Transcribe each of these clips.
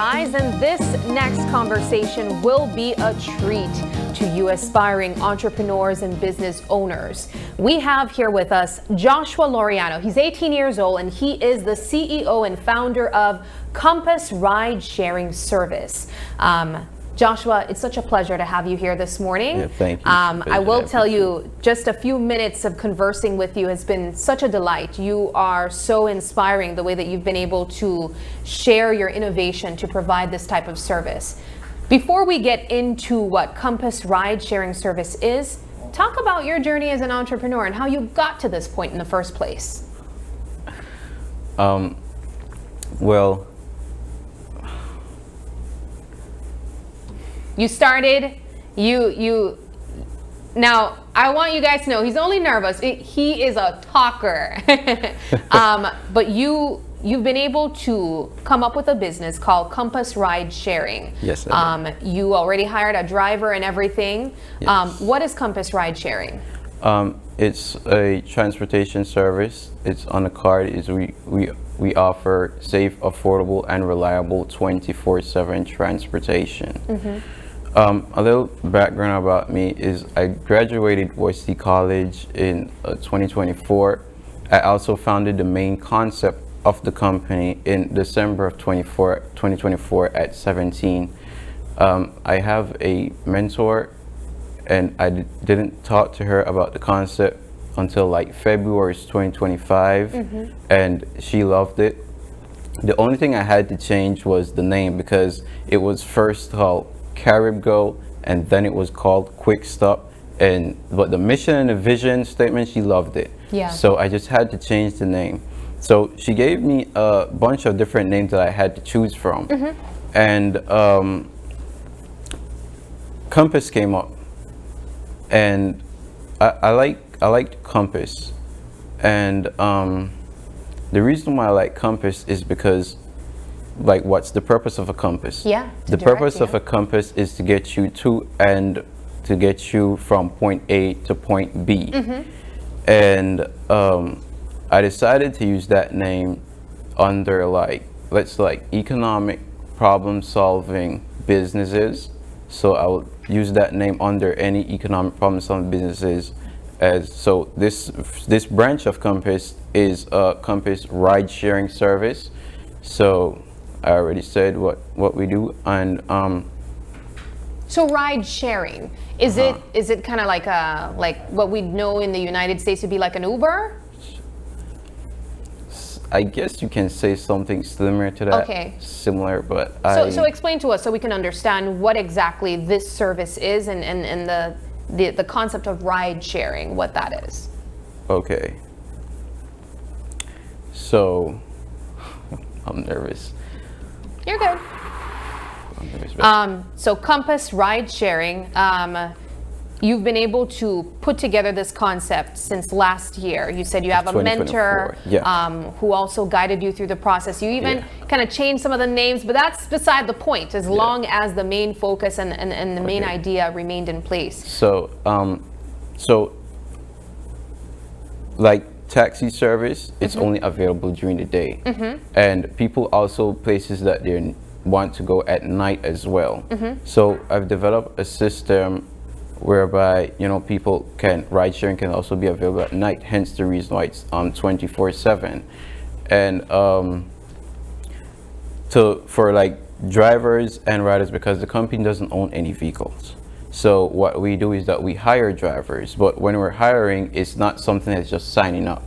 rise, and this next conversation will be a treat to you aspiring entrepreneurs and business owners. We have here with us Joshua Laureano. He's 18 years old and he is the CEO and founder of Compass Ride Sharing Service. Joshua, it's such a pleasure to have you here this morning. Yeah, thank you. I will tell you, just a few minutes of conversing with you has been such a delight. You are so inspiring, the way that you've been able to share your innovation to provide this type of service. Before we get into what Compass Ride Sharing Service is, talk about your journey as an entrepreneur and how you got to this point in the first place. Well, you started, now I want you guys to know he's only nervous. He is a talker. But you've been able to come up with a business called Compass Ride Sharing. Yes, you already hired a driver and everything. Yes. What is Compass Ride Sharing? It's a transportation service. It's on the card. We offer safe, affordable, and reliable 24/7 transportation. Mm-hmm. A little background about me is I graduated Westy College in 2024. I also founded the main concept of the company in December of 2024 at 17. I have a mentor, and I didn't talk to her about the concept until like February 2025, mm-hmm. and she loved it. The only thing I had to change was the name, because it was first called Carib Go, and then it was called Quick Stop. But the mission and the vision statement, she loved it. Yeah. So I just had to change the name. So she gave me a bunch of different names that I had to choose from, mm-hmm. and Compass came up, and I liked Compass, and the reason why I like Compass is because, like, what's the purpose of a compass? Yeah. The purpose of a compass is to get you from point A to point B. Mm-hmm. And I decided to use that name under economic problem solving businesses. So I will use that name under any economic problem solving businesses. So this branch of Compass is a Compass ride sharing service. So I already said what we do, and so ride sharing, is it kind of like what we know in the United States would be like an Uber? I guess you can say something similar to that. Okay. Similar, but so explain to us so we can understand what exactly this service is, and the concept of ride sharing, what that is. Okay. So I'm nervous. You're good. I'm nervous. So Compass Ride Sharing, you've been able to put together this concept since last year. You said you have a mentor, yeah. Who also guided you through the process. You even kind of changed some of the names, but that's beside the point, as long as the main focus and the main idea remained in place. So like taxi service, it's mm-hmm. only available during the day, mm-hmm. and people also places that they want to go at night as well. Mm-hmm. So I've developed a system whereby people ride sharing can also be available at night, hence the reason why it's 24/7. And for like drivers and riders, because the company doesn't own any vehicles, so what we do is that we hire drivers. But when we're hiring, it's not something that's just signing up.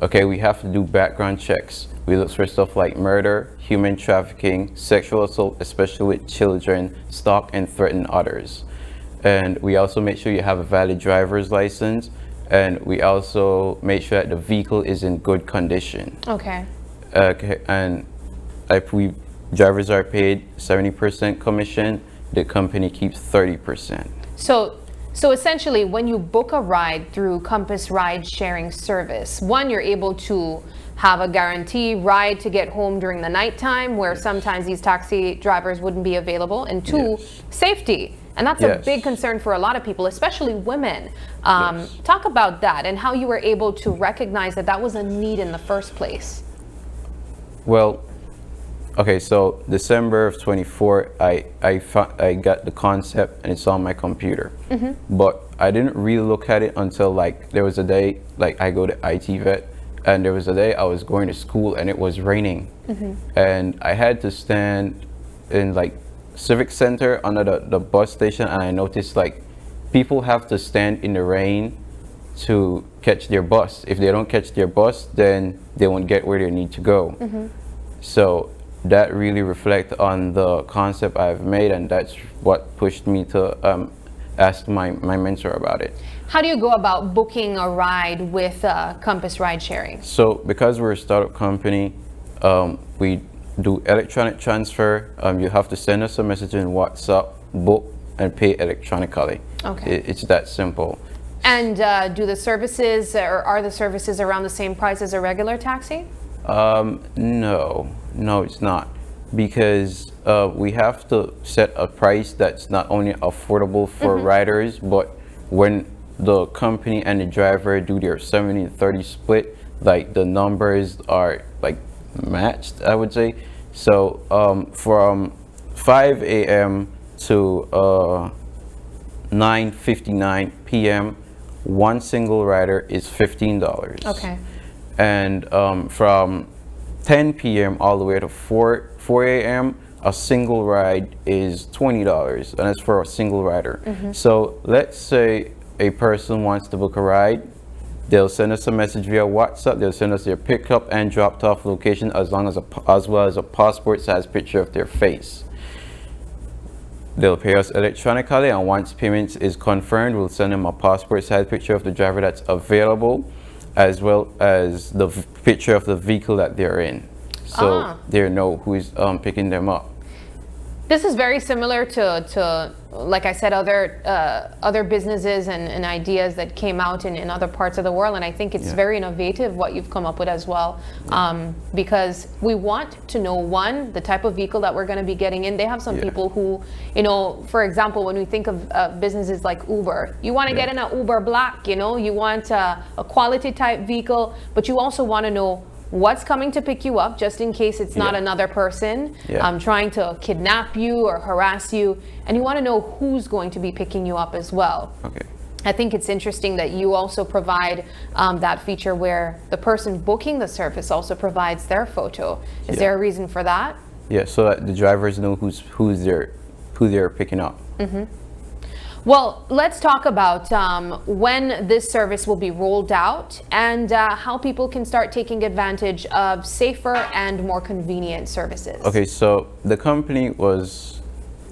Okay, we have to do background checks. We look for stuff like murder, human trafficking, sexual assault, especially with children, stalk and threaten others. And we also make sure you have a valid driver's license, and we also make sure that the vehicle is in good condition. Okay. And drivers are paid 70% commission. The company keeps 30%. So essentially, when you book a ride through Compass Ride Sharing Service, one, you're able to have a guarantee ride to get home during the nighttime, where sometimes these taxi drivers wouldn't be available, and two, safety. And that's a big concern for a lot of people, especially women. Talk about that and how you were able to recognize that that was a need in the first place. Well, Okay, so December of 24, I got the concept and it's on my computer. But I didn't really look at it until like there was a day like I go to IT vet, and there was a day I was going to school and it was raining, and I had to stand in like Civic Center under the bus station, and I noticed like people have to stand in the rain to catch their bus. If they don't catch their bus, then they won't get where they need to go. So that really reflects on the concept I've made, and that's what pushed me to ask my mentor about it. How do you go about booking a ride with Compass Ride Sharing? So because we're a startup company, we do electronic transfer. You have to send us a message in WhatsApp, book, and pay electronically. Okay. It's that simple. And do the services, or are the services around the same price as a regular taxi? No, it's not, because we have to set a price that's not only affordable for riders, but when the company and the driver do their 70-30 split, like the numbers are like matched, I would say. So from 5 a.m. to 9:59 p.m., one single rider is $15. Okay. And from 10 p.m. all the way to 4 a.m., a single ride is $20, and that's for a single rider. So let's say a person wants to book a ride, they'll send us a message via WhatsApp, they'll send us their pickup and dropped off location, as well as a passport size picture of their face. They'll pay us electronically, and once payment is confirmed, we'll send them a passport size picture of the driver that's available, as well as the picture of the vehicle that they're in, so they know who is picking them up. This is very similar to like I said, other businesses and ideas that came out in other parts of the world, and I think it's very innovative what you've come up with as well, because we want to know, one, the type of vehicle that we're going to be getting in. They have some people who, you know, for example, when we think of businesses like Uber, you want to get in an Uber Black, you know, you want a quality type vehicle, but you also want to know what's coming to pick you up, just in case it's not another person trying to kidnap you or harass you, and you want to know who's going to be picking you up as well. Okay. I think it's interesting that you also provide that feature where the person booking the service also provides their photo. Is there a reason for that? Yeah, so that the drivers know who they're picking up. Well, let's talk about when this service will be rolled out, and how people can start taking advantage of safer and more convenient services. Okay, so the company was,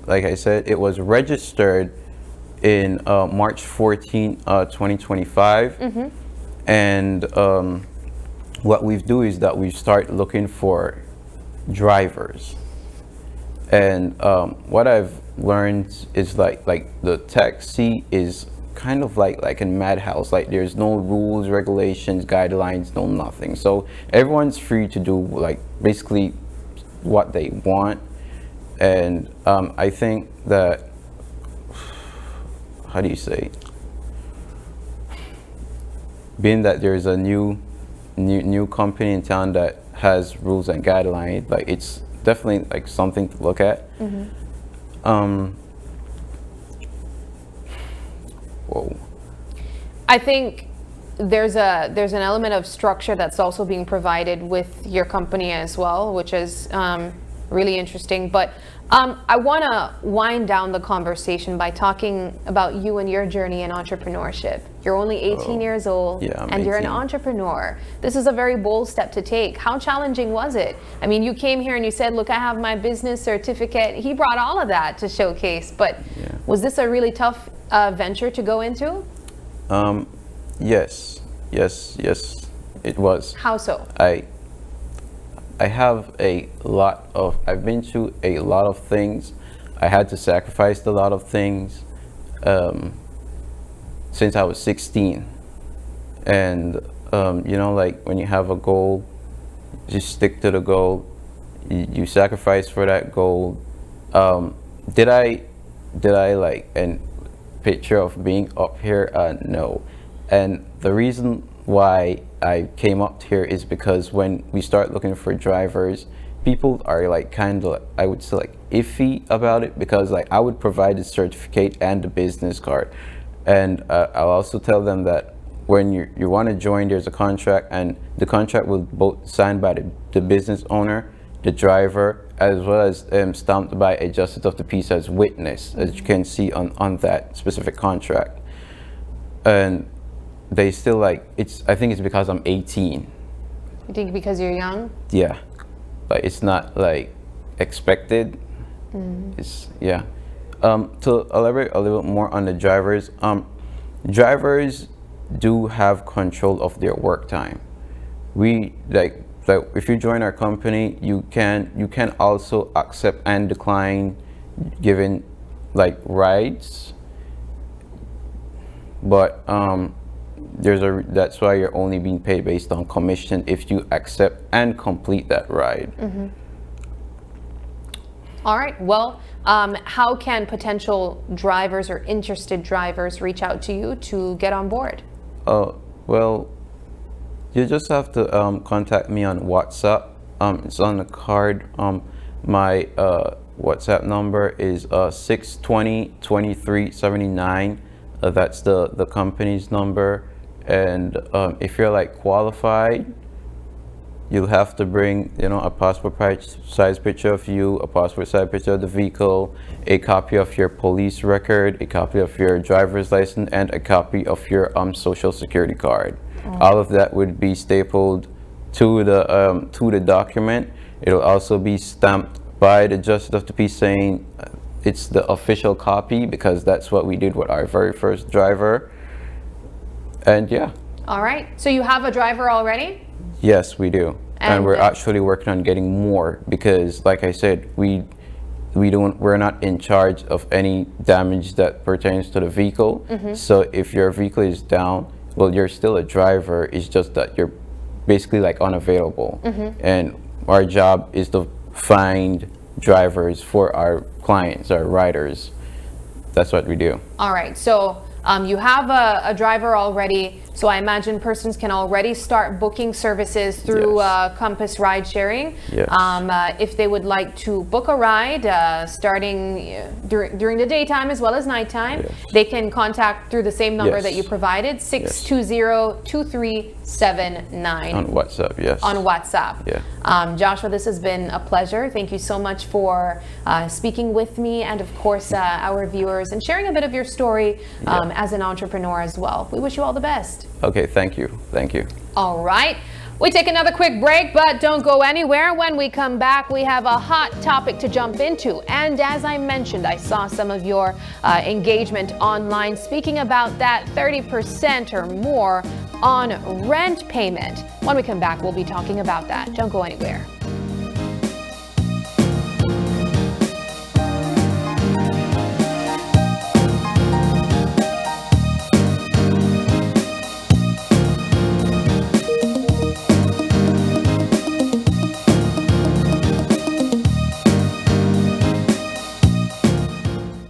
like I said, it was registered in March 14, 2025. And what we do is that we start looking for drivers. And what I've learned is like the taxi is kind of like a madhouse. Like there's no rules, regulations, guidelines, no nothing. So everyone's free to do like basically what they want. And I think that, how do you say, being that there's a new company in town that has rules and guidelines, like it's definitely like something to look at. Whoa. I think there's an element of structure that's also being provided with your company as well, which is really interesting. But I want to wind down the conversation by talking about you and your journey in entrepreneurship. You're only 18 years old, and you're an entrepreneur. This is a very bold step to take. How challenging was it? I mean, you came here and you said, look, I have my business certificate. He brought all of that to showcase, but was this a really tough venture to go into? Yes, it was. How so? I've been through a lot of things. I had to sacrifice a lot of things since I was 16. And you know, like when you have a goal, just stick to the goal. You sacrifice for that goal. Did I like a picture of being up here? No. And the reason why I came up here is because when we start looking for drivers, people are like kind of, I would say, like iffy about it, because like I would provide the certificate and the business card, and I'll also tell them that when you want to join, there's a contract, and the contract will both signed by the business owner, the driver, as well as stamped by a justice of the peace as witness, as you can see on that specific contract. And they still like, I think it's because I'm 18. You think because you're young? Yeah, like it's not like expected. It's, yeah. To elaborate a little bit more on the drivers, drivers do have control of their work time. We like if you join our company, you can also accept and decline giving like rides, but that's why you're only being paid based on commission if you accept and complete that ride. All right. Well, how can potential drivers or interested drivers reach out to you to get on board? Well, you just have to contact me on WhatsApp. It's on the card. My WhatsApp number is 620-2379. That's the company's number. And if you're like qualified, you'll have to bring, a passport size picture of you, a passport size picture of the vehicle, a copy of your police record, a copy of your driver's license, and a copy of your social security card. All of that would be stapled to the document. It'll also be stamped by the justice of the peace saying it's the official copy, because that's what we did with our very first driver. And yeah. All right. So you have a driver already? Yes, we do. And we're actually working on getting more, because like I said, we're not in charge of any damage that pertains to the vehicle. So if your vehicle is down, well, you're still a driver. It's just that you're basically like unavailable. And our job is to find drivers for our clients, our riders. That's what we do. All right. So you have a driver already, so I imagine persons can already start booking services through Compass Ride Sharing. Yes. If they would like to book a ride starting during the daytime as well as nighttime, they can contact through the same number that you provided, 620-2379. On WhatsApp, yes. On WhatsApp. Yeah. Joshua, this has been a pleasure. Thank you so much for speaking with me, and of course our viewers, and sharing a bit of your story as an entrepreneur as well. We wish you all the best. Okay, thank you. Thank you. All right. We take another quick break, but don't go anywhere. When we come back, we have a hot topic to jump into. And as I mentioned, I saw some of your engagement online speaking about that 30% or more on rent payment. When we come back, we'll be talking about that. Don't go anywhere.